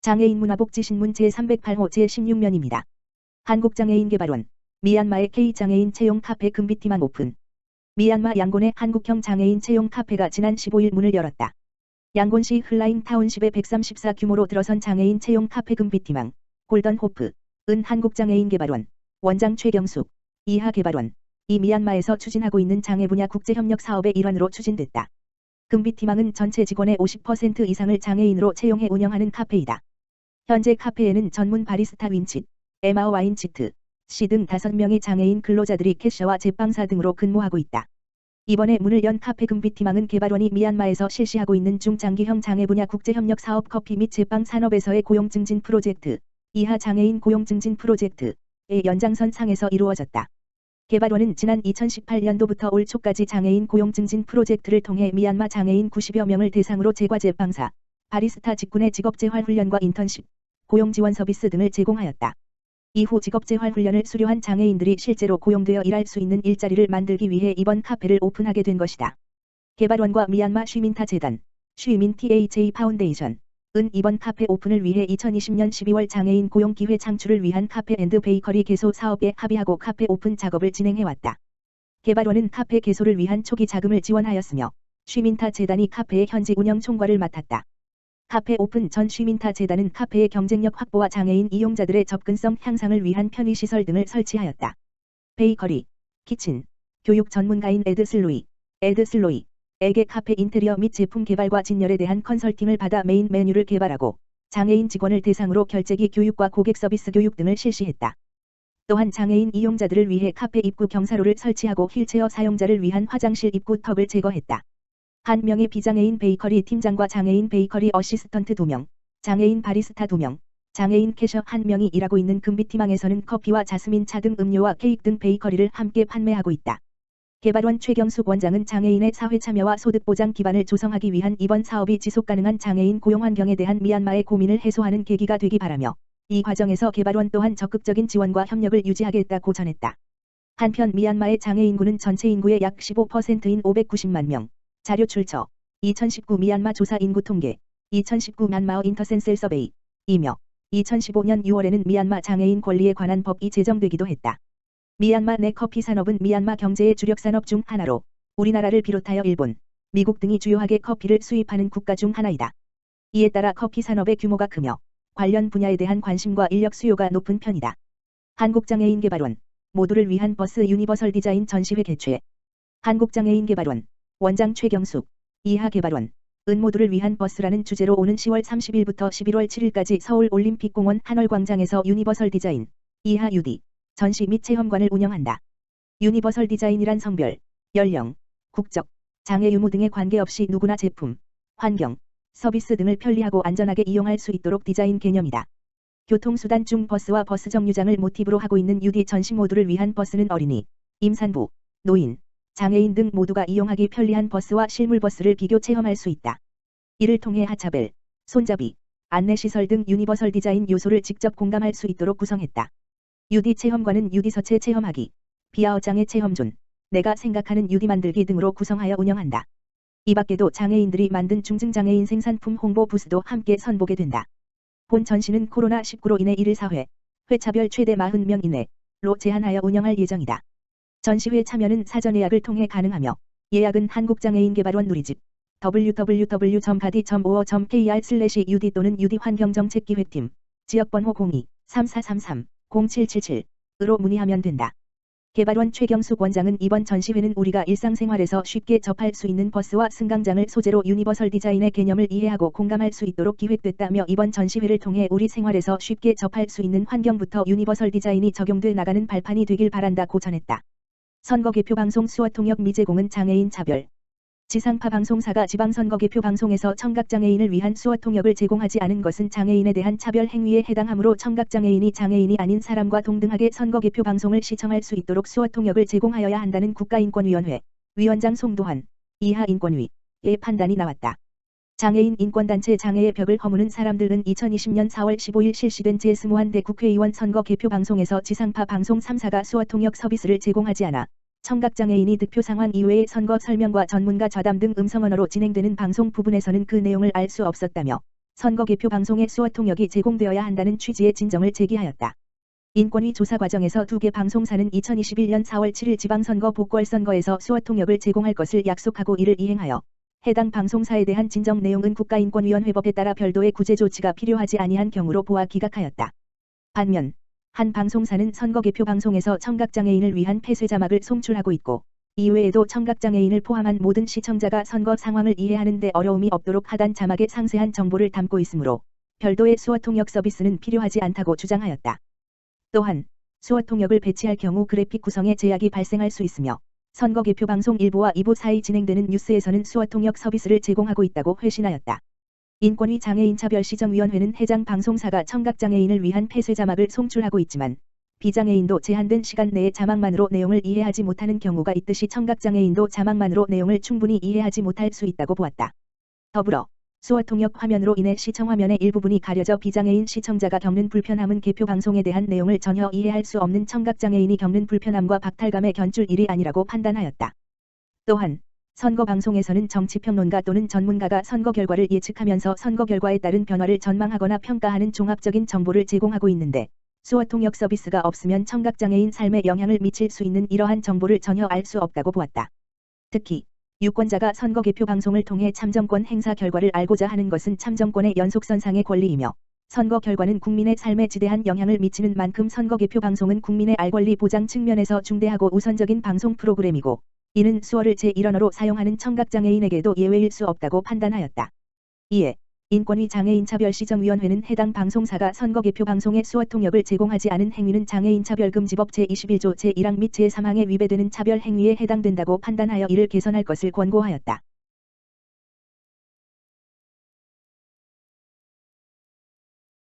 장애인 문화복지신문 제308호 제16면입니다. 한국장애인개발원, 미얀마의 K장애인 채용 카페 금비티망 오픈. 미얀마 양곤의 한국형 장애인 채용 카페가 지난 15일 문을 열었다. 양곤시 흘라잉 타운십의 134 규모로 들어선 장애인 채용 카페 금비티망, 골던호프, 은 한국장애인개발원, 원장 최경숙, 이하 개발원, 이 미얀마에서 추진하고 있는 장애 분야 국제협력 사업의 일환으로 추진됐다. 금비티망은 전체 직원의 50% 이상을 장애인으로 채용해 운영하는 카페이다. 현재 카페에는 전문 바리스타 윈칫, 에마어 와인치트, 씨 등 5명의 장애인 근로자들이 캐셔와 제빵사 등으로 근무하고 있다. 이번에 문을 연 카페 금비티망은 개발원이 미얀마에서 실시하고 있는 중장기형 장애 분야 국제협력 사업 커피 및 제빵 산업에서의 고용 증진 프로젝트, 이하 장애인 고용 증진 프로젝트의 연장선 상에서 이루어졌다. 개발원은 지난 2018년도부터 올 초까지 장애인 고용 증진 프로젝트를 통해 미얀마 장애인 90여 명을 대상으로 제과 제빵사, 바리스타 직군의 직업재활 훈련과 인턴십, 고용 지원 서비스 등을 제공하였다. 이후 직업재활 훈련을 수료한 장애인들이 실제로 고용되어 일할 수 있는 일자리를 만들기 위해 이번 카페를 오픈하게 된 것이다. 개발원과 미얀마 쉬민타 재단, 쉬민 THA 파운데이션, 은 이번 카페 오픈을 위해 2020년 12월 장애인 고용 기회 창출을 위한 카페 앤드 베이커리 개소 사업에 합의하고 카페 오픈 작업을 진행해왔다. 개발원은 카페 개소를 위한 초기 자금을 지원하였으며 쉬민타 재단이 카페의 현지 운영 총괄을 맡았다. 카페 오픈 전 쉬민타 재단은 카페의 경쟁력 확보와 장애인 이용자들의 접근성 향상을 위한 편의시설 등을 설치하였다. 베이커리, 키친, 교육 전문가인 에드슬로이에게 카페 인테리어 및 제품 개발과 진열에 대한 컨설팅을 받아 메인 메뉴를 개발하고 장애인 직원을 대상으로 결제기 교육과 고객 서비스 교육 등을 실시했다. 또한 장애인 이용자들을 위해 카페 입구 경사로를 설치하고 휠체어 사용자를 위한 화장실 입구 턱을 제거했다. 한 명의 비장애인 베이커리 팀장과 장애인 베이커리 어시스턴트 2명, 장애인 바리스타 2명, 장애인 캐셔 1명이 일하고 있는 금비티망에서는 커피와 자스민 차 등 음료와 케이크 등 베이커리를 함께 판매하고 있다. 개발원 최경숙 원장은 장애인의 사회 참여와 소득 보장 기반을 조성하기 위한 이번 사업이 지속가능한 장애인 고용 환경에 대한 미얀마의 고민을 해소하는 계기가 되기 바라며 이 과정에서 개발원 또한 적극적인 지원과 협력을 유지하겠다고 전했다. 한편 미얀마의 장애인구는 전체 인구의 약 15%인 590만 명. 자료 출처 2019 미얀마 조사 인구 통계 2019 미얀마어 인터센셀 서베이 이며 2015년 6월에는 미얀마 장애인 권리에 관한 법이 제정되기도 했다. 미얀마 내 커피 산업은 미얀마 경제의 주력 산업 중 하나로 우리나라를 비롯하여 일본, 미국 등이 주요하게 커피를 수입하는 국가 중 하나이다. 이에 따라 커피 산업의 규모가 크며 관련 분야에 대한 관심과 인력 수요가 높은 편이다. 한국장애인개발원 모두를 위한 버스 유니버설 디자인 전시회 개최. 한국장애인개발원 원장 최경숙, 이하 개발원, 은 모두를 위한 버스라는 주제로 오는 10월 30일부터 11월 7일까지 서울 올림픽공원 한월광장에서 유니버설 디자인, 이하 UD, 전시 및 체험관을 운영한다. 유니버설 디자인이란 성별, 연령, 국적, 장애 유무 등에 관계없이 누구나 제품, 환경, 서비스 등을 편리하고 안전하게 이용할 수 있도록 디자인 개념이다. 교통수단 중 버스와 버스 정류장을 모티브로 하고 있는 UD 전시 모두를 위한 버스는 어린이, 임산부, 노인, 장애인 등 모두가 이용하기 편리한 버스와 실물버스를 비교 체험할 수 있다. 이를 통해 하차벨, 손잡이, 안내시설 등 유니버설 디자인 요소를 직접 공감할 수 있도록 구성했다. UD 체험관은 UD 서체 체험하기, 비아어장애 체험존, 내가 생각하는 UD 만들기 등으로 구성하여 운영한다. 이 밖에도 장애인들이 만든 중증장애인 생산품 홍보 부스도 함께 선보게 된다. 본 전시는 코로나19로 인해 1일 4회, 회차별 최대 40명 이내로 제한하여 운영할 예정이다. 전시회 참여는 사전 예약을 통해 가능하며 예약은 한국장애인개발원 누리집 www.gadi.or.kr/ud 또는 UD 환경정책기획팀 지역번호 02-3433-0777으로 문의하면 된다. 개발원 최경숙 원장은 이번 전시회는 우리가 일상생활에서 쉽게 접할 수 있는 버스와 승강장을 소재로 유니버설 디자인의 개념을 이해하고 공감할 수 있도록 기획됐다며 이번 전시회를 통해 우리 생활에서 쉽게 접할 수 있는 환경부터 유니버설 디자인이 적용돼 나가는 발판이 되길 바란다고 전했다. 선거 개표 방송 수어통역 미제공은 장애인 차별. 지상파 방송사가 지방선거 개표 방송에서 청각장애인을 위한 수어통역을 제공하지 않은 것은 장애인에 대한 차별 행위에 해당하므로 청각장애인이 장애인이 아닌 사람과 동등하게 선거 개표 방송을 시청할 수 있도록 수어통역을 제공하여야 한다는 국가인권위원회 위원장 송도환, 이하 인권위의 판단이 나왔다. 장애인 인권단체 장애의 벽을 허무는 사람들은 2020년 4월 15일 실시된 제21대 국회의원 선거 개표 방송에서 지상파 방송 3사가 수어통역 서비스를 제공하지 않아 청각장애인이 득표 상황 이외의 선거 설명과 전문가 좌담 등 음성언어로 진행되는 방송 부분에서는 그 내용을 알 수 없었다며 선거 개표 방송의 수어 통역이 제공되어야 한다는 취지의 진정을 제기하였다. 인권위 조사 과정에서 두 개 방송사는 2021년 4월 7일 지방선거 보궐선거에서 수어 통역을 제공할 것을 약속하고 이를 이행하여 해당 방송사에 대한 진정 내용은 국가인권위원회법에 따라 별도의 구제 조치가 필요하지 아니한 경우로 보아 기각하였다. 반면 한 방송사는 선거 개표 방송에서 청각장애인을 위한 폐쇄 자막을 송출하고 있고 이외에도 청각장애인을 포함한 모든 시청자가 선거 상황을 이해하는 데 어려움이 없도록 하단 자막에 상세한 정보를 담고 있으므로 별도의 수어 통역 서비스는 필요하지 않다고 주장하였다. 또한 수어 통역을 배치할 경우 그래픽 구성에 제약이 발생할 수 있으며 선거 개표 방송 1부와 2부 사이 진행되는 뉴스에서는 수어 통역 서비스를 제공하고 있다고 회신하였다. 인권위 장애인차별시정위원회는 해당 방송사가 청각장애인을 위한 폐쇄 자막을 송출하고 있지만 비장애인도 제한된 시간 내에 자막만으로 내용을 이해하지 못하는 경우가 있듯이 청각장애인도 자막만으로 내용을 충분히 이해하지 못할 수 있다고 보았다. 더불어 수어 통역 화면으로 인해 시청 화면의 일부분이 가려져 비장애인 시청자가 겪는 불편함은 개표 방송에 대한 내용을 전혀 이해할 수 없는 청각장애인이 겪는 불편함과 박탈감에 견줄 일이 아니라고 판단하였다. 또한 선거 방송에서는 정치평론가 또는 전문가가 선거 결과를 예측하면서 선거 결과에 따른 변화를 전망하거나 평가하는 종합적인 정보를 제공하고 있는데 수어 통역 서비스가 없으면 청각장애인 삶에 영향을 미칠 수 있는 이러한 정보를 전혀 알 수 없다고 보았다. 특히 유권자가 선거 개표 방송을 통해 참정권 행사 결과를 알고자 하는 것은 참정권의 연속선상의 권리이며 선거 결과는 국민의 삶에 지대한 영향을 미치는 만큼 선거 개표 방송은 국민의 알 권리 보장 측면에서 중대하고 우선적인 방송 프로그램이고 이는 수어를 제1언어로 사용하는 청각장애인에게도 예외일 수 없다고 판단하였다. 이에 인권위 장애인차별시정위원회는 해당 방송사가 선거 개표 방송의 수어 통역을 제공하지 않은 행위는 장애인차별금지법 제21조 제1항 및 제3항에 위배되는 차별 행위에 해당된다고 판단하여 이를 개선할 것을 권고하였다.